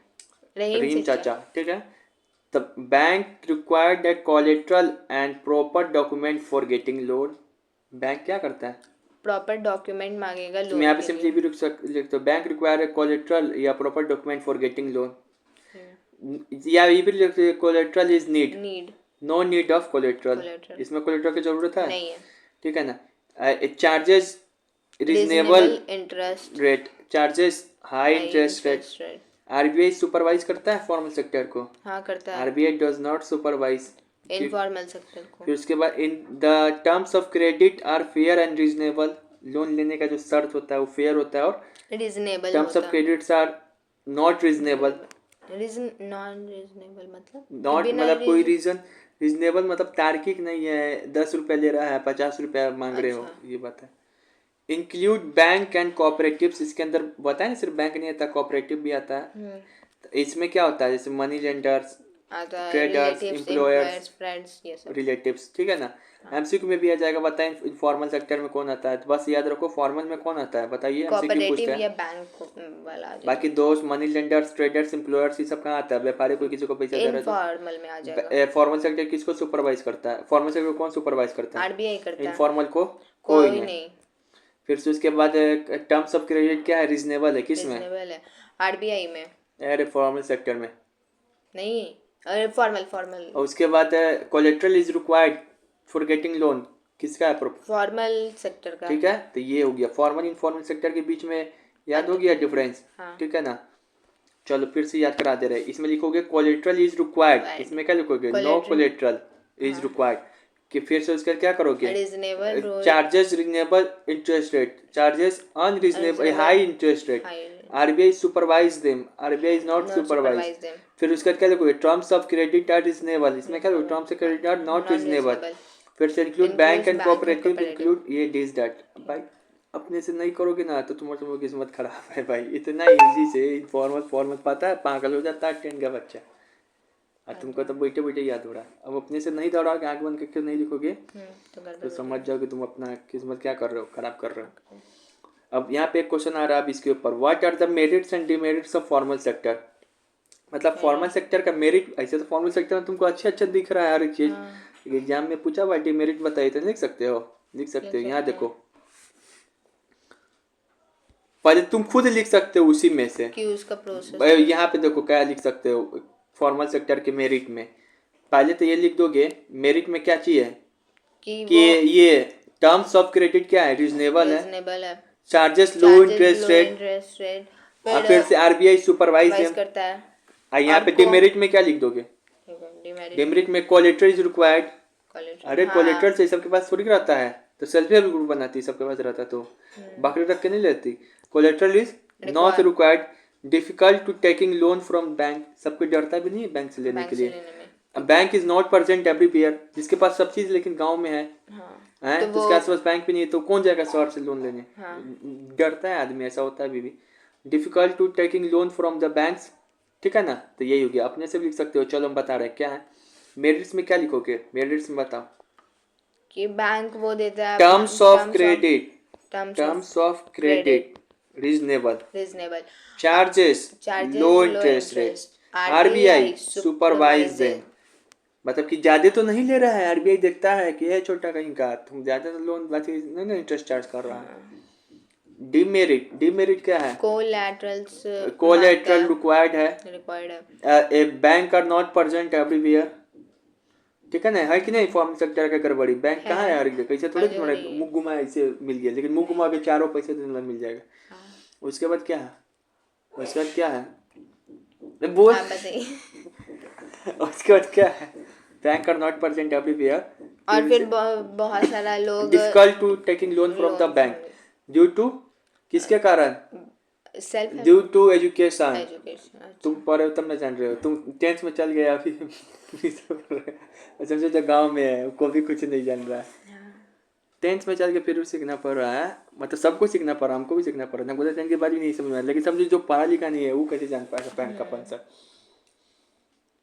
रहीम रहीम चाचा। चाचा, ठीक है। The bank required that collateral and proper document for getting loan। Bank क्या करता है? प्रॉपर डॉक्यूमेंट मांगेगा तुम लोन यहाँ पे के सिंपली लिए। भी लिखते हो बैंक रिक्वायर कोलेट्रल या proper document for getting loan, या ये भी लिखते हो collateral is need, need. No need of collateral. Collateral इसमें कोलेट्रल की जरूरत है? नहीं है। ठीक है ना। Charges reasonable reasonable interest, rate, charges high high interest rate. Interest rate. RBI supervise करता है फॉर्मल सेक्टर को? हाँ करता है। RBI does not supervise. Informal sector को। फिर उसके बाद in the terms of credit are fair and reasonable. Loan लेने का जो शर्त होता है वो फेयर होता है, और रीजनेबल टर्म्स ऑफ होता credits are not reasonable. Reason non reasonable मतलब नॉट बिना मतलब कोई रीजन। रीजन, रीजनेबल मतलब तार्किक नहीं है, 10 रुपये ले रहा है 50 रुपये मांग रहे हो, अच्छा। ये बात है। इंक्लूड बैंक एंड कोऑपरेटिव्स, इसके अंदर बताया ना सिर्फ बैंक नहीं आता, कोऑपरेटिव भी आता है। तो इसमें क्या होता है? जैसे मनी लेंडर्स, आता है traders, relatives, employers, employers, friends, ये सब। रिलेटिव्स, ठीक है ना। एमसीक्यू में भी आ जाएगा, बताएं इनफॉर्मल सेक्टर में कौन आता है, तो बस याद रखो फॉर्मल में कौन आता है, बताइए, एमसीक्यू पूछता कोऑपरेटिव है। या बैंक वाला आ जाएगा। बाकी दोस्त, मनी लेंडर्स, ट्रेडर्स, एम्प्लॉयर्स, ये सब कहाँ आता है? व्यापारी कोई किसी को पैसा दे रहा है इनफॉर्मल में आ जाएगा। तो। फॉर्मल सेक्टर किसको सुपरवाइज करता है? फॉर्मल सेक्टर को कौन सुपरवाइज करता है? आरबीआई करता है। इनफॉर्मल को कोई कोई नहीं। नहीं। फिर से उसके बाद टर्म्स ऑफ क्रेडिट क्या है? रीजनेबल है, किसमें? रीजनेबल है आरबीआई में। अरे फॉर्मल सेक्टर में। नहीं, अरे फॉर्मल फॉर्मल और उसके बाद collateral is required for getting loan, किसका है? फॉर्मल सेक्टर का। ठीक है, तो ये हो गया फॉर्मल इनफॉर्मल सेक्टर के बीच में, याद हो गया डिफरेंस। हाँ। ठीक है ना। चलो फिर से याद करा दे रहे, इसमें लिखोगे कोलेट्रल इज रिक्वायर्ड, इसमें क्या लिखोगे? No collateral is required. कि फिर से उसका क्या करोगे? Reasonable charges reasonable interest rate, charges unreasonable high interest rate. RBI supervise them, RBI is not supervise. फिर उसका क्या लिखोगे? Terms of credit are reasonable, इसमें क्या लिखोगे? Terms of credit are not reasonable. फिर से include bank and cooperative, include ये दिस दैट। भाई अपने से नहीं करोगे ना तो तुम्हारी किस्मत खराब है भाई। इतना इजी से इनफॉर्मल फॉर्मल पता है, पागल हो जाता है 10 का बच्चा। और तुमको तो बैठे बैठे याद हो रहा है। अब अपने से नहीं दौड़ाओगे, आंख बंद करके नहीं लिखोगे तो समझ जाओ कि तुम अपना किस्मत क्या कर रहे हो, खराब कर रहे हो। अब यहाँ पे एक क्वेश्चन आ रहा है अब इसके ऊपर, what are the merits and demerits of formal sector. मतलब फॉर्मल सेक्टर का मेरिट, ऐसे तो फॉर्मल सेक्टर में तुमको अच्छा अच्छा दिख रहा है हर एक चीज, एग्जाम में पूछा हुआ डिमेरिट बताइए तो लिख सकते हो, लिख सकते हो। यहाँ देखो पहले तुम खुद लिख सकते हो उसी में से कि उसका प्रोसेस। यहाँ पे देखो क्या लिख सकते हो फॉर्मल सेक्टर के मेरिट में। पहले तो ये लिख दोगे मेरिट में क्या चाहिए कि ये टर्म्स ऑफ क्रेडिट क्या है? रीजनेबल है। Charges low interest rate. फिर से आरबीआई सुपरवाइज करता है। यहाँ पे डिमेरिट में क्या लिख दोगे? डिमेरिट में कोलेटरल इज रिक्वायर्ड। अरे कोलेटरल से सबके पास थोड़ी रहता है, तो सेल्फ हेल्प ग्रुप बनाती है, सबके पास रहता तो बाकी रख के नहीं लेती। Collateral is not required, difficult to taking loan from bank, सबको डरता भी नहीं है बैंक से लेने के लिए। Bank is not present everywhere, जिसके पास सब चीज लेकिन गांव में है, हैं तो उसके आसपास बैंक भी नहीं है, तो कौन जाएगा शहर से लोन लेने? डरता है आदमी, ऐसा होता है अभी भी। Difficult to taking loan from the banks, ठीक है ना। तो यही हो गया, अपने से भी लिख सकते हो। चलो हम बता रहे हैं क्या है मेरिट्स में, क्या लिखोगे मेरिट्स में बताओ कि बैंक वो देता है terms of credit, terms of credit reasonable, charges low interest rate, RBI supervise them. मतलब कि ज्यादा तो नहीं ले रहा है, आरबीआई देखता है कि ये छोटा कहीं का तुम ज्यादा तो लोन नहीं इंटरेस्ट चार्ज कर रहा है। डिमेरिट, डिमेरिट क्या है? कोलैटरल रिक्वायर्ड है। A bank are not present everywhere, ठीक है ना, है कि नहीं। फॉर्मल सेक्टर का गड़बड़ी, बैंक कहाँ है हर जगह, कैसे थोड़े तुम्हारे मुँह घुमा ऐसे मिल गया, लेकिन मुँह घुमा के चारों पैसे तुम्हें मिल जाएगा। उसके बाद क्या है? उसके बाद क्या है बोल उसके बाद क्या है? Bank are not present everywhere, और फिर बहुत सारा लोग difficult to taking loan from the bank due to, किसके कारण? Self due to education. तुम पढ़े हो तब ना जान रहे हो, तुम 10th में चल गए अभी समझो जो गाँव में है को भी कुछ नहीं जान रहा है। 10th में चल के फिर भी सीखना पड़ रहा है, मतलब सबको सीखना पड़ रहा है, हमको भी सीखना पड़ रहा है। ना 10th के बाद भी नहीं समझ में आया, लेकिन समझो जो पढ़ा लिखा नहीं है वो कैसे जान पाएगा बैंक का पंचा।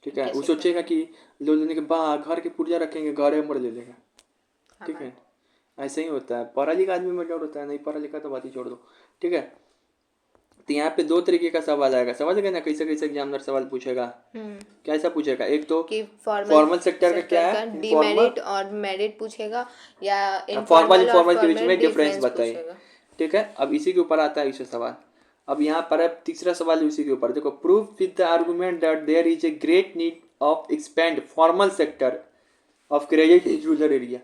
ठीक है, वो सोचेगा कि लोन लेने के बाद घर के पुर्जा रखेंगे, घर मर ले लेगा, ठीक है। ऐसे ही होता है, पढ़ा लिखा आदमी में डर होता है, नहीं पढ़ा लिखा तो बात ही छोड़ दो, ठीक है। तो यहाँ पे दो तरीके का सवाल आएगा, समझ गए ना, कैसे कैसे एग्जामिनर सवाल पूछेगा, कैसा पूछेगा। एक तो कि फॉर्मल सेक्टर का क्या है, डीमेरिट और मेरिट पूछेगा, या फॉर्मल इनफॉर्मल और इनफॉर्मल के बीच फॉर्मल में डिफरेंस डिफरेंस बताइए, पूछेगा। ठीक है। अब इसी के ऊपर आता है इसे सवाल। अब यहाँ पर है तीसरा सवाल उसी के ऊपर, देखो, prove with the argument that there is a great need of expand formal sector of credit in rural area.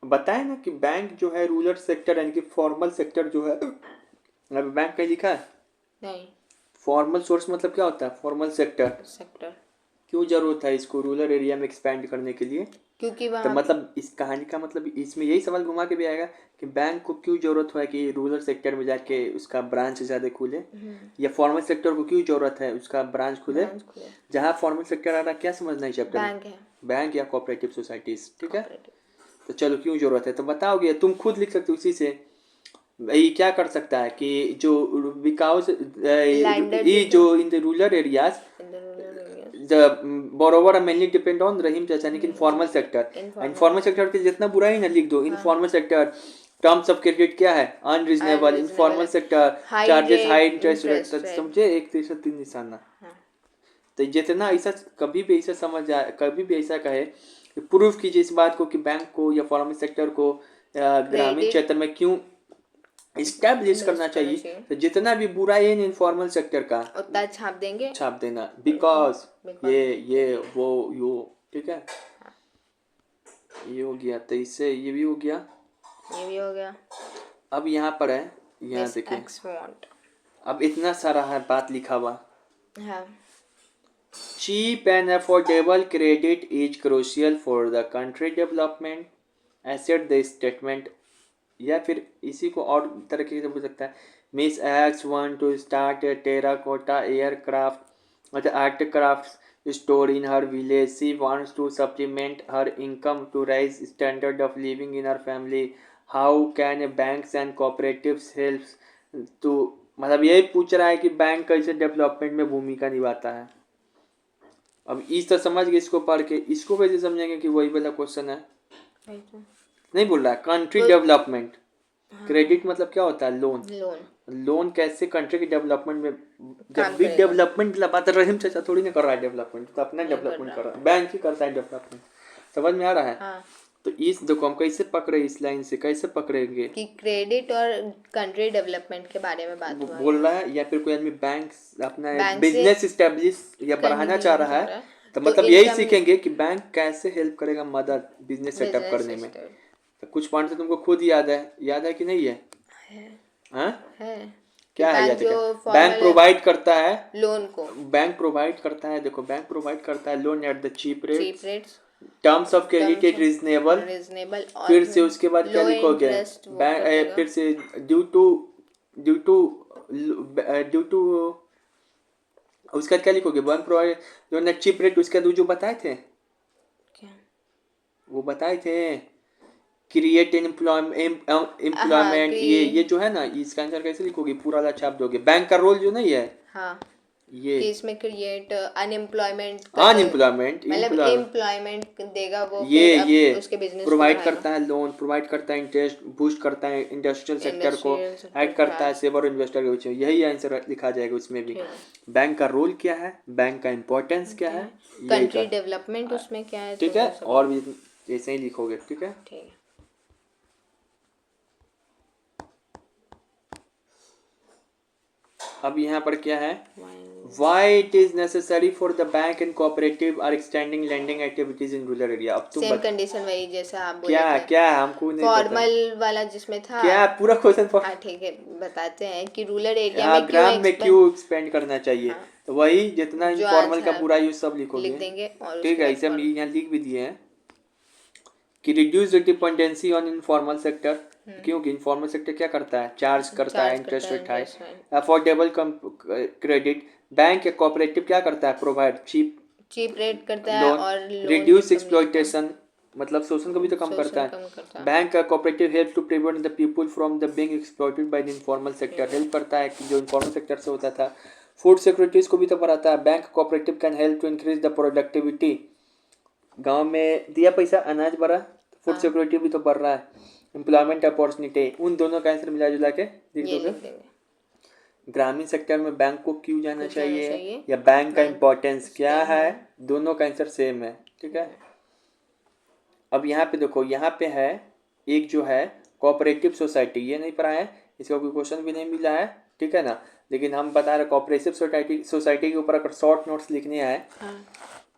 बताए ना कि बैंक जो है रूरल सेक्टर यानी कि फॉर्मल सेक्टर जो है, अब बैंक कहीं लिखा है नहीं, फॉर्मल सोर्स मतलब क्या होता है, फॉर्मल सेक्टर क्यों जरूरत है इसको रूरल एरिया में एक्सपेंड करने के लिए, क्योंकि तो मतलब इस कहानी का मतलब इसमें यही सवाल घुमा के भी आएगा कि बैंक को क्यों जरूरत है कि रूरल सेक्टर में जाके उसका ब्रांच ज़्यादा खुले, या फॉर्मल सेक्टर को क्यों जरूरत है उसका ब्रांच खुले। जहाँ फॉर्मल सेक्टर आ रहा क्या समझना है चैप्टर में, बैंक या कोऑपरेटिव सोसाइटीज, ठीक है। तो चलो क्यों जरूरत है तो बताओगे, तुम खुद लिख सकते हो उसी से। ये क्या कर सकता है कि जो बिकॉज ये जो in the rural areas the borrower are mainly depend on रहीम चाचा यानी कि इनफॉर्मल सेक्टर, इनफॉर्मल सेक्टर के जितना बुरा ही ना लिख दो, informal sector terms of credit क्या है, unreasonable, informal sector charges high interest rate, समझे, एक तीसरा तीन निशाना। तो जितना ऐसा कभी भी ऐसा समझ आए, कभी भी ऐसा कहे प्रूफ कीजिए इस बात को कि बैंक को या फॉर्मल सेक्टर को ग्रामीण क्षेत्र में क्यों इस्टेब्लिश करना चाहिए, तो जितना भी बुरा है इनफॉर्मल सेक्टर का उतना छाप देना, बिकॉज ये वो यो, ठीक है। ये हो गया, तो इससे ये भी हो गया, ये भी हो गया। अब यहाँ पर है, यहाँ देखिए, अब इतना सारा है बात लिखा हुआ। Cheap and affordable credit is crucial for the country development, asset the statement, या फिर इसी को और तरीके से बोल सकता है, miss X want to start a terracotta aircraft मतलब art craft store in her village, she wants to supplement her income to raise standard of living in her family, how can a banks and cooperatives help to, मतलब यही पूछ रहा है कि bank कैसे development में भूमिका निभाता है। अब इस तरह समझ गए, इसको पढ़ के इसको कैसे समझेंगे कि वही वाला क्वेश्चन है, नहीं बोल रहा है कंट्री डेवलपमेंट, क्रेडिट मतलब क्या होता है, लोन कैसे कंट्री के डेवलपमेंट में, जब भी डेवलपमेंट बात रहीम चाचा थोड़ी ना कर रहा है डेवलपमेंट, तो अपना डेवलपमेंट कर रहा है, बैंक ही करता है डेवलपमेंट, समझ में आ रहा है। तो इस देखो हम कैसे पकड़े, इस लाइन से कैसे पकड़ेंगे कि क्रेडिट और कंट्री डेवलपमेंट के बारे में बात बोल रहा है, या फिर कोई आदमी बैंक अपना बिजनेस इस्टेब्लिश या बढ़ाना चाह रहा है, तो मतलब यही सीखेंगे कि बैंक कैसे हेल्प करेगा मदद बिजनेस सेटअप करने में। तो कुछ पॉइंट तो तुमको खुद याद है कि नहीं है, क्या है याद है, बैंक प्रोवाइड करता है लोन को, बैंक प्रोवाइड करता है, देखो बैंक प्रोवाइड करता है loan at the cheap rates, terms of credit is reasonable, फिर से उसके बाद क्या लिखोगे, बैंक फिर से ड्यू टू उसका क्या लिखोगे, bank provide loan at cheap rate, उसका जो बताए थे क्या, वो बताए थे क्रिएट एम्प्लॉयमेंट, ये जो है ना, इसका आंसर कैसे लिखोगे, पूरा छाप दोगे, बैंक का रोल जो नहीं है, ये कि इसमें क्रिएट अनएम्प्लॉयमेंट मतलब एम्प्लॉयमेंट देगा वो, ये उसके बिजनेस प्रोवाइड करता है लोन, प्रोवाइड करता है इंटरेस्ट, बूस्ट करता है इंडस्ट्रियल सेक्टर को, ऐड करता है सेवर और इन्वेस्टर के बीच में, यही आंसर लिखा जाएगा उसमें भी। बैंक का रोल क्या है, बैंक का इम्पोर्टेंस क्या है, कंट्री डेवलपमेंट उसमें क्या है, ठीक है, और भी ऐसे ही लिखोगे, ठीक है। अब यहाँ पर क्या है, why it is necessary for the bank and cooperative are extending lending activities in rural area। अब तुम सेम कंडीशन वही जैसा आप बोले क्या हमको नहीं फॉर्मल वाला जिसमें था, क्या पूरा क्वेश्चन ठीक है, बताते हैं कि रूरल एरिया में ग्राम में क्यों एक्सपेंड करना चाहिए, तो वही जितना इनफॉर्मल का पूरा यूज सब लिखोगे, लिख देंगे, और ठीक है, इसे हम यहाँ लिख भी दिए हैं कि reduce dependency on informal sector, क्योंकि इनफॉर्मल सेक्टर क्या करता है, चार्ज करता है interest rate high, affordable credit, bank या कोऑपरेटिव क्या करता है, प्रोवाइड चीप रेट करता है, और रिड्यूस एक्सप्लॉइटेशन मतलब शोषण को भी तो कम करता है, बैंक का cooperative help to prevent the people from the being exploited by the informal sector, help करता है कि जो इनफॉर्मल सेक्टर से होता था फूड सिक्योरिटीज को भी तो बढ़ाता है। Bank cooperative can help to increase the productivity. गांव में दिया पैसा, अनाज बढ़ा, फूड सिक्योरिटी भी तो बढ़ रहा है। एम्प्लॉयमेंट अपॉर्चुनिटी, उन दोनों का आंसर मिला जुला के लिख ये दोगे। लिख देंगे। ग्रामीण सेक्टर में बैंक को क्यों जाना क्यों जाना चाहिए चाहिए? या बैंक का बैंक इम्पोर्टेंस क्या क्या है, है? दोनों का आंसर सेम है। ठीक है, अब यहाँ पे देखो, यहाँ पे है एक जो है कोऑपरेटिव सोसाइटी, ये नहीं पढ़ा है, इसका कोई क्वेश्चन भी नहीं मिला है। ठीक है ना, लेकिन हम बता रहे कोऑपरेटिव सोसाइटी के ऊपर अगर शॉर्ट नोट्स लिखने आए,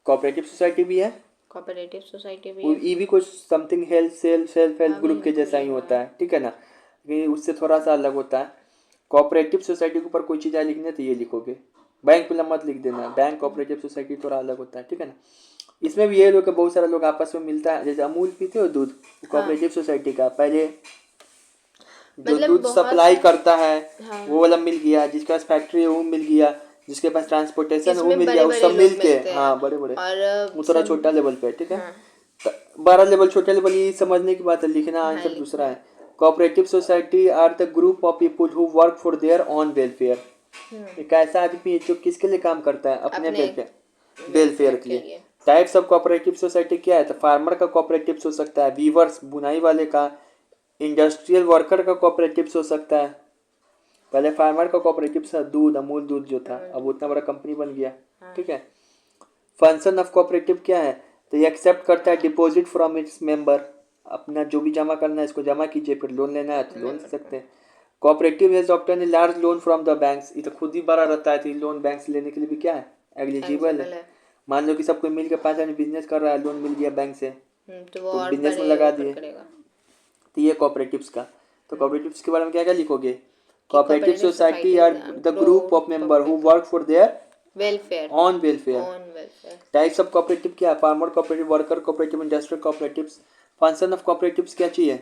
कोऑपरेटिव सोसाइटी भी है, कोऑपरेटिव सोसाइटी भी ये भी कुछ समथिंग सेल्फ हेल्प ग्रुप के जैसा ही होता है। ठीक है ना, लेकिन उससे थोड़ा सा अलग होता है। कोऑपरेटिव सोसाइटी के ऊपर कोई चीज़ लिखने तो ये लिखोगे, बैंक पे मत लिख देना, बैंक कोऑपरेटिव सोसाइटी थोड़ा अलग होता है। ठीक है ना, इसमें भी ये लोग बहुत सारे लोग आपस में मिलता है, जैसे अमूल पीते हो दूध, कोऑपरेटिव सोसाइटी का पहले जो मतलब दूध सप्लाई करता है वो वाला मिल गया, जिसके पास फैक्ट्री है वो मिल गया, जिसके पास ट्रांसपोर्टेशन है वो मिल गया, वो सब मिल के, हाँ बड़े बड़े, वो थोड़ा छोटा लेवल पे। ठीक है, 12 लेवल छोटे लेवल, ये समझने की बात है, लिखना आंसर दूसरा है। Cooperative society are the group of people who work for their on welfare. एक ऐसा आदमी है जो किसके लिए काम करता है, अपने वेलफेयर के लिए। टाइप्स ऑफ कोऑपरेटिव सोसाइटी क्या है, तो फार्मर का कोऑपरेटिव हो सकता है, वीवर्स बुनाई वाले का, इंडस्ट्रियल वर्कर का कोऑपरेटिव हो सकता है। पहले फार्मर का कोऑपरेटिव था दूध, अमूल दूध जो था, अब उतना बड़ा कंपनी बन गया। ठीक है, फंक्शन ऑफ कोऑपरेटिव क्या है, तो ये एक्सेप्ट करता है डिपॉजिट फ्रॉम इट्स मेंबर, अपना जो भी जमा करना है इसको जमा कीजिए, फिर लोन लेना है तो लोन ले सकते हैं। Cooperative has obtain a large loan from the banks, ये तो खुद ही बड़ा रहता है, तो लोन बैंक से लेने के लिए भी क्या है, एलिजिबल है। मान लो कि सब कोई मिल के 5 आदमी बिजनेस कर रहा है, लोन मिल गया बैंक से, तो बिजनेस में लगा दिए, तो ये कोऑपरेटिव्स का। तो कोऑपरेटिव्स के बारे में क्या क्या लिखोगे, cooperative society are the group of member who work for their welfare on welfare. Types of cooperative क्या है, farmer cooperative, worker cooperative, industrial cooperatives. Function of cooperatives क्या चाहिए,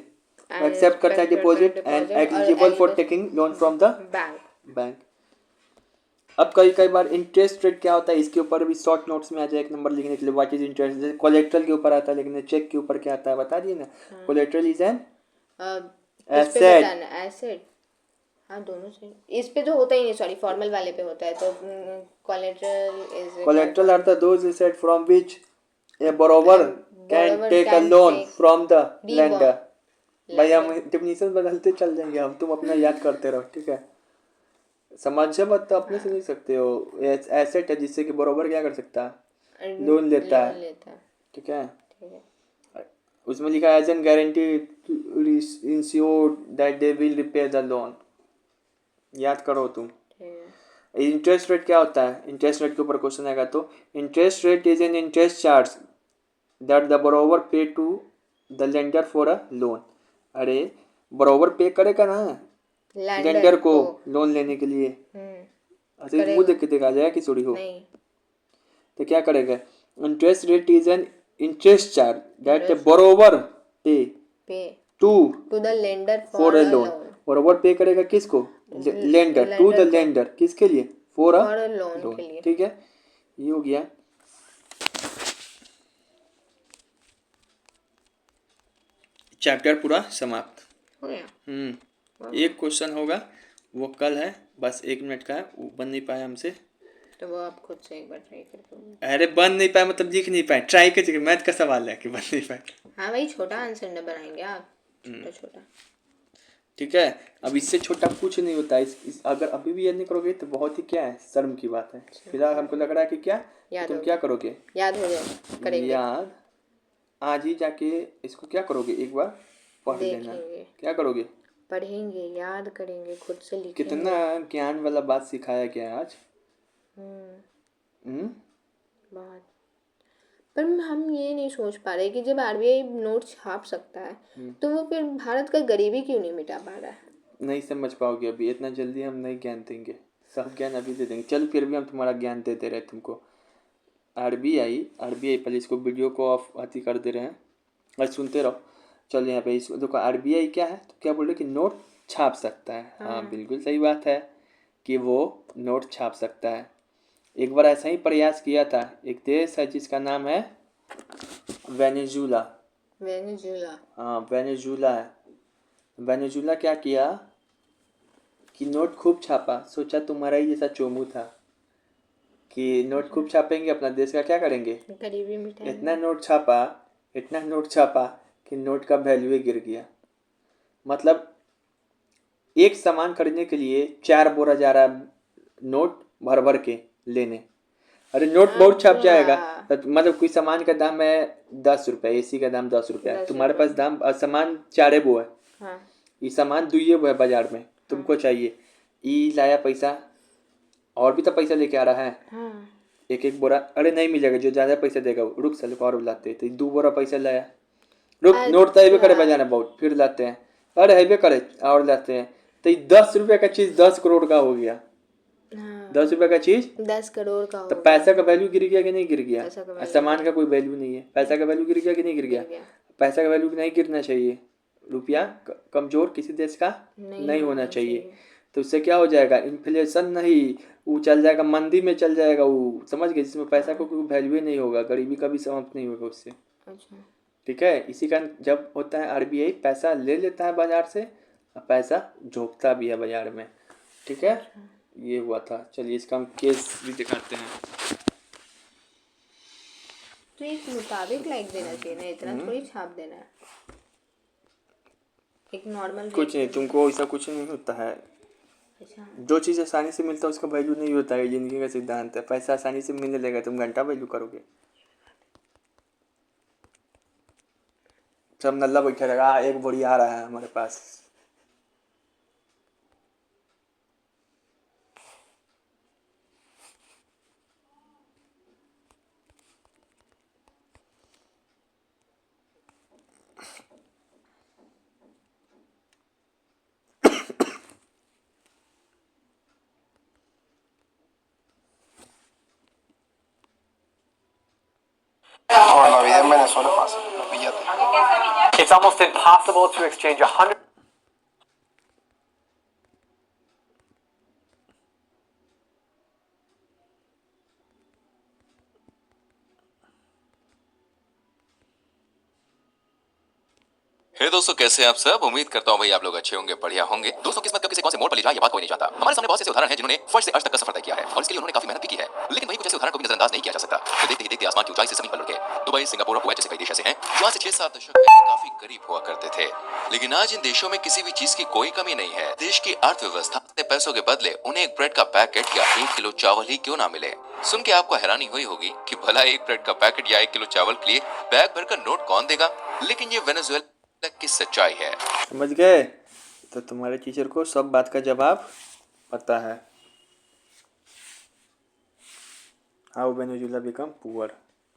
एक्सेप्ट करता है deposit and eligible for taking loan from the bank. अब कई बार interest rate क्या होता है, इसके ऊपर भी शॉर्ट नोट्स में आ जाए एक नंबर लिखने के लिए, व्हाट इज इंटरेस्ट। जैसे कोलेट्रल के ऊपर आता है, लेकिन चेक के ऊपर क्या आता है बता दिए ना, कोलेट्रल इज एन एसेट। हाँ दोनों से, इस पे तो होता ही नहीं, सॉरी फॉर्मल वाले पे होता है, तो collateral are the those asset from which a borrower can take a loan from the lender. भाई हम डेफिनेशन बदलते चल जाएंगे, हम तुम अपना याद करते रहो। ठीक है, समझे मत तो अपने से नहीं सकते हो, एसेट है जिससे कि बरोबर क्या कर सकता है, लोन लेता है। ठीक है, उसमें लिखा है as an guarantee ensured that they will repay the loan, याद करो तुम। इंटरेस्ट रेट क्या होता है, इंटरेस्ट रेट के ऊपर क्वेश्चन आएगा तो interest rate is an interest charge that the borrower pay to the lender for a loan. अरे बरोबर पे करेगा ना लेंडर को लोन लेने के लिए, ऐसे मुंह देख के देखा जाए कि चोरी हो, तो क्या करेगा, interest rate is an interest charge that the borrower pay to the lender for a loan. Borrower pay करेगा किसको, लेंडर, टू द लेंडर, किसके लिए, फॉर अ लोन। ठीक है, ये हो गया। चैप्टर पूरा समाप्त हो गया। एक क्वेश्चन होगा, वो कल है, बस 1 मिनट का है, वो बन नहीं पाया हमसे, तो वो आप खुद से एक बार ट्राई करके। अरे बन नहीं पाया मतलब लिख नहीं पाए, ट्राई कर, मैथ का सवाल है कि बन नहीं पाए। हाँ भाई छोटा आंसर न बनाएंगे आप, छोटा। ठीक है, अब इससे छोटा कुछ नहीं होता है। अगर अभी भी याद नहीं करोगे तो बहुत ही क्या है, शर्म की बात है। फिलहाल हमको लग रहा है कि क्या तुम क्या करोगे, याद हो जाए, करेंगे याद, आज ही जाके इसको क्या करोगे, एक बार पढ़ लेना, क्या करोगे, पढ़ेंगे, याद करेंगे, खुद से लिखेंगे। कितना ज्ञान वाला बात सिखाया गया आज। बहुत, पर हम ये नहीं सोच पा रहे कि जब आरबीआई नोट छाप सकता है तो वो फिर भारत का गरीबी क्यों नहीं मिटा पा रहा है। नहीं समझ पाओगे अभी, इतना जल्दी हम नहीं ज्ञान देंगे, सब ज्ञान अभी दे देंगे। चल फिर भी हम तुम्हारा ज्ञान देते रहे तुमको। आरबीआई पहले इसको वीडियो को ऑफ अति कर दे रहे हैं, आज सुनते रहो। चलो यहाँ पे इसको देखो, आरबीआई क्या है, तो क्या बोल रहे कि नोट छाप सकता है। हाँ बिल्कुल सही बात है कि वो नोट छाप सकता है। एक बार ऐसा ही प्रयास किया था, एक देश है जिसका नाम है वेनेजुला। हाँ वेनेजुला है। वेनेजुला क्या किया कि नोट खूब छापा, सोचा तुम्हारा ही जैसा चोमू था, कि नोट खूब छापेंगे, अपना देश का क्या करेंगे, गरीबी मिटाएंगे। इतना नोट छापा कि नोट का वैल्यू ही गिर गया। मतलब एक सामान खरीदने के लिए 4 बोरा जा रहा नोट भर भर के लेने। अरे नोट बहुत छप जाएगा, मतलब कोई सामान का दाम है 10 रुपया, एसी का दाम 10 रुपया, तुम्हारे पास दाम सामान 4 वो है, हाँ। ये सामान 2 वो है बाजार में, तुमको चाहिए, ई लाया पैसा, और भी तो पैसा लेके आ रहा है, हाँ। एक एक बोरा, अरे नहीं मिलेगा, जो ज़्यादा पैसा देगा रुक साले और लाते, तो 2 बोरा पैसा लाया, रुक नोट तो हैबे करे बजाना बहुत, फिर लाते हैं, अरे हैबे करे और लाते हैं, तो 10 रुपये का चीज़ 10 करोड़ का हो गया। हाँ। 10 रुपये का चीज़ 10 करोड़ का तो हो पैसा का वैल्यू गिर गया कि नहीं गिर गया, पैसा का value सामान का कोई वैल्यू नहीं है, पैसा का वैल्यू गिर गया कि नहीं गिर गया, पैसा का वैल्यू नहीं गिरना चाहिए, रुपया कमजोर किसी देश का नहीं होना चाहिए। तो उससे क्या हो जाएगा, इन्फ्लेशन नहीं, वो चल जाएगा मंदी में, चल जाएगा वो, समझ गए, जिसमें पैसा को कोई वैल्यू नहीं होगा, गरीबी का भी समाप्त नहीं होगा उससे। अच्छा। ठीक है, इसी कारण जब होता है आरबीआई पैसा ले लेता है बाजार से और पैसा झोंकता भी है बाजार में। ठीक है, ये हुआ था। चलिए इसका हम केस भी दिखाते हैं। तो एक मुताबिक लाइक देना चाहिए ना, इतना थोड़ी छाप देना है, एक नॉर्मल कुछ नहीं, तुमको ऐसा कुछ नहीं होता है। अच्छा। जो चीज़ आसानी से मिलता है उसका वैल्यू नहीं होता है, जिंदगी का सिद्धांत है। पैसा आसानी से मिलने लगेगा, तुम घंटा वैल्यू करोगे। सब नल्ला बैठा रहेगा, एक बोरी आ रहा है हमारे पास। Ahora la vida en Venezuela es fácil, los billetes. It's almost impossible to exchange 100. हे दोस्तों, कैसे हैं आप सब। उम्मीद करता हूं भाई आप लोग अच्छे होंगे, बढ़िया होंगे। दोस्तों, किस्मत कब किसे कौन से मोड़ पर ले जाए ये बात कोई नहीं जानता। हमारे सामने बहुत से उदाहरण हैं जिन्होंने फर्स्ट से अर्श तक का सफर तय किया है और इसके लिए उन्होंने काफी मेहनत भी की है, लेकिन वही कुछ ऐसे उदाहरण को भी नजरअंदाज नहीं किया जा सकता। तो देखते ही देखते आसमान की ऊंचाई से जमीन पर लुढ़के दुबई, सिंगापुर और कुवैत जैसे कई देश ऐसे हैं जहां से 6-7 दशक पहले काफी गरीब हुआ करते थे, लेकिन आज इन देशों में किसी भी चीज की कोई कमी नहीं है। देश की अर्थव्यवस्था अपने पैसों के बदले उन्हें एक ब्रेड का पैकेट या 1 किलो चावल ही क्यों ना मिले। सुन के आपको हैरानी हुई होगी कि भला एक ब्रेड का पैकेट या 1 किलो चावल के लिए बैग भरकर नोट कौन देगा, लेकिन ये वेनेजुएला की सच्चाई है। समझ गए? तो तुम्हारे टीचर को सब बात का जवाब पता है। How Venezuela become poor.